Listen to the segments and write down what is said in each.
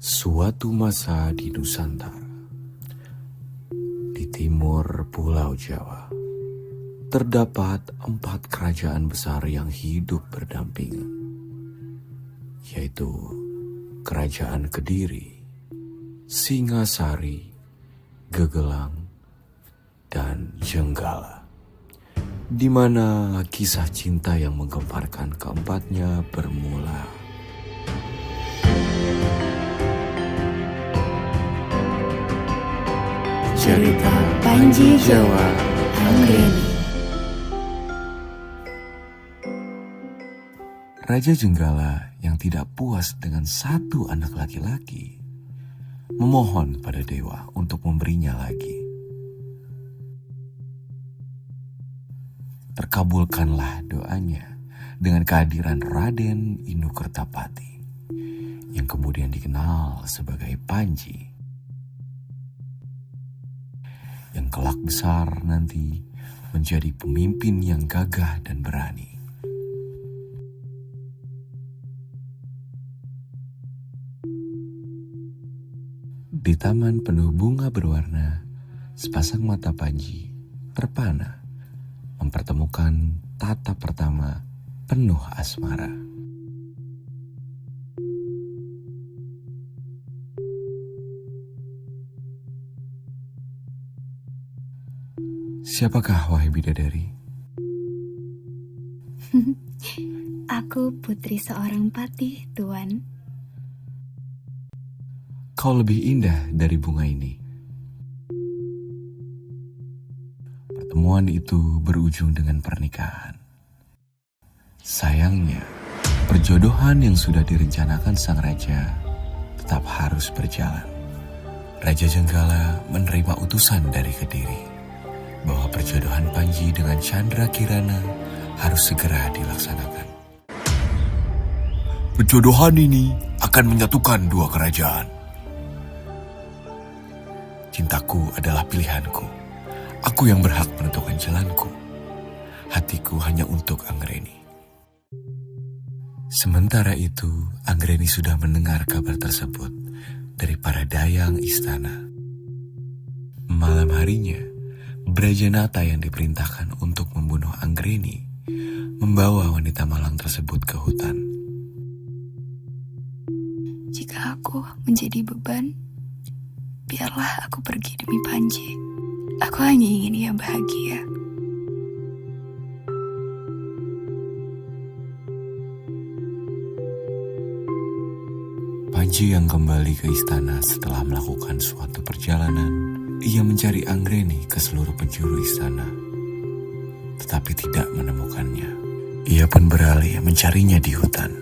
Suatu masa di Nusantara, di timur Pulau Jawa, terdapat 4 kerajaan besar yang hidup berdampingan, yaitu Kerajaan Kediri, Singasari, Gegelang, dan Jenggala, di mana kisah cinta yang menggemparkan keempatnya bermula. Cerita Panji Jawa Anggreni. Raja Jenggala yang tidak puas dengan satu anak laki-laki memohon pada dewa untuk memberinya lagi. Terkabulkanlah doanya dengan kehadiran Raden Inukertapati yang kemudian dikenal sebagai Panji, yang kelak besar nanti menjadi pemimpin yang gagah dan berani. Di taman penuh bunga berwarna, sepasang mata Panji terpana mempertemukan tatap pertama penuh asmara. Siapakah wahai bidadari? Aku putri seorang patih, Tuan. Kau lebih indah dari bunga ini. Pertemuan itu berujung dengan pernikahan. Sayangnya, perjodohan yang sudah direncanakan sang raja tetap harus berjalan. Raja Jenggala menerima utusan dari Kediri bahwa perjodohan Panji dengan Chandra Kirana harus segera dilaksanakan. Perjodohan ini akan menyatukan dua kerajaan. Cintaku adalah pilihanku. Aku yang berhak menentukan jalanku. Hatiku hanya untuk Anggreni. Sementara itu, Anggreni sudah mendengar kabar tersebut dari para dayang istana. Malam harinya, Brajanata yang diperintahkan untuk membunuh Anggreni membawa wanita malang tersebut ke hutan. Jika aku menjadi beban, biarlah aku pergi demi Panji. Aku hanya ingin ia bahagia. Panji yang kembali ke istana setelah melakukan suatu perjalanan, ia mencari Anggreni ke seluruh penjuru istana, tetapi tidak menemukannya. Ia pun beralih mencarinya di hutan.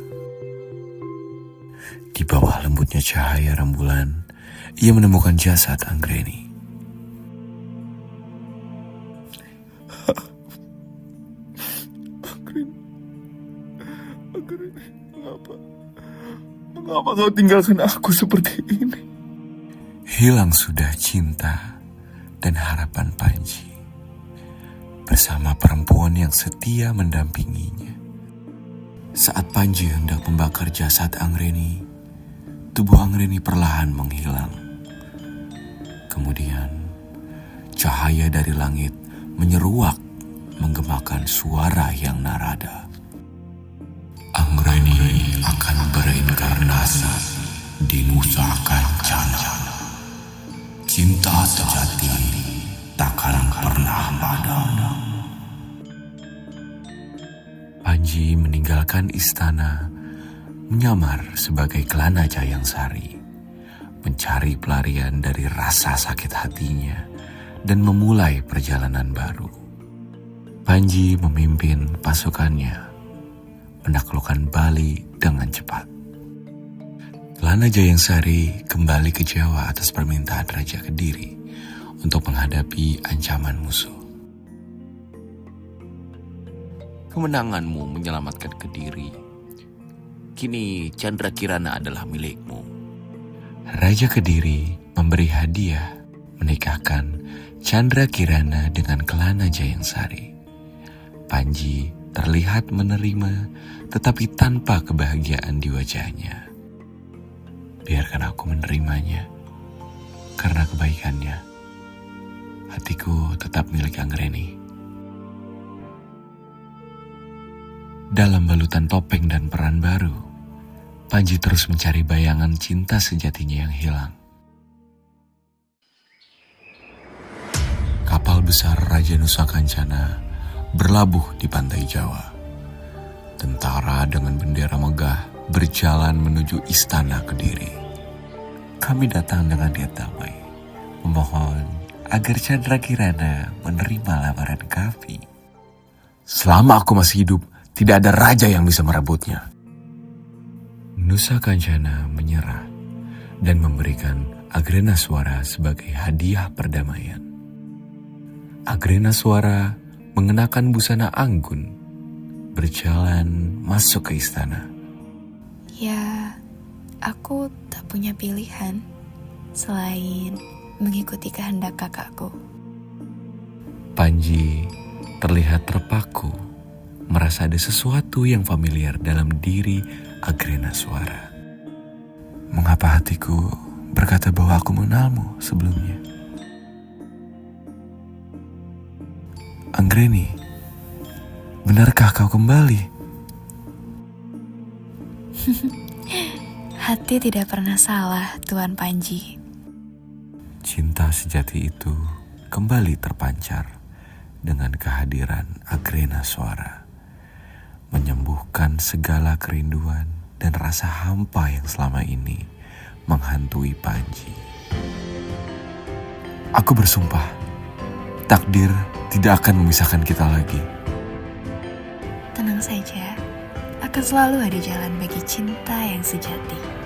Di bawah lembutnya cahaya rembulan, ia menemukan jasad Anggreni. Anggreni, mengapa kau tinggalkan aku seperti ini? Hilang sudah cinta dan harapan Panji bersama perempuan yang setia mendampinginya. Saat Panji hendak membakar jasad Anggreni, tubuh Anggreni perlahan menghilang. Kemudian, cahaya dari langit menyeruak menggemakan suara yang narada. Anggreni akan bereinkarnasi di Nusa Kencana. Cinta sejati takkan pernah padam. Panji meninggalkan istana, menyamar sebagai Kelana Jayangsari, mencari pelarian dari rasa sakit hatinya, dan memulai perjalanan baru. Panji memimpin pasukannya menaklukkan Bali dengan cepat. Kelana Jayangsari kembali ke Jawa atas permintaan Raja Kediri untuk menghadapi ancaman musuh. Kemenanganmu menyelamatkan Kediri. Kini Chandra Kirana adalah milikmu. Raja Kediri memberi hadiah menikahkan Chandra Kirana dengan Kelana Jayangsari. Panji terlihat menerima, tetapi tanpa kebahagiaan di wajahnya. Biarkan aku menerimanya, karena kebaikannya, hatiku tetap milik Anggreni. Dalam balutan topeng dan peran baru, Panji terus mencari bayangan cinta sejatinya yang hilang. Kapal besar Raja Nusa Kancana berlabuh di pantai Jawa. Tentara dengan bendera megah berjalan menuju istana Kediri. Kami datang dengan niat damai, memohon agar Chandra Kirana menerima lamaran kami. Selama aku masih hidup, tidak ada raja yang bisa merebutnya. Nusa Kancana menyerah dan memberikan Agrenaswara sebagai hadiah perdamaian. Agrenaswara mengenakan busana anggun, berjalan masuk ke istana. Ya, aku tak punya pilihan selain mengikuti kehendak kakakku. Panji terlihat terpaku, merasa ada sesuatu yang familiar dalam diri Agrenaswara. Mengapa hatiku berkata bahwa aku mengenalmu sebelumnya? Anggreni, benarkah kau kembali? Hati tidak pernah salah, Tuan Panji. Cinta sejati itu kembali terpancar dengan kehadiran Agrenaswara, menyembuhkan segala kerinduan dan rasa hampa yang selama ini menghantui Panji. Aku bersumpah, takdir tidak akan memisahkan kita lagi. Tenang saja, akan selalu ada jalan bagi cinta yang sejati.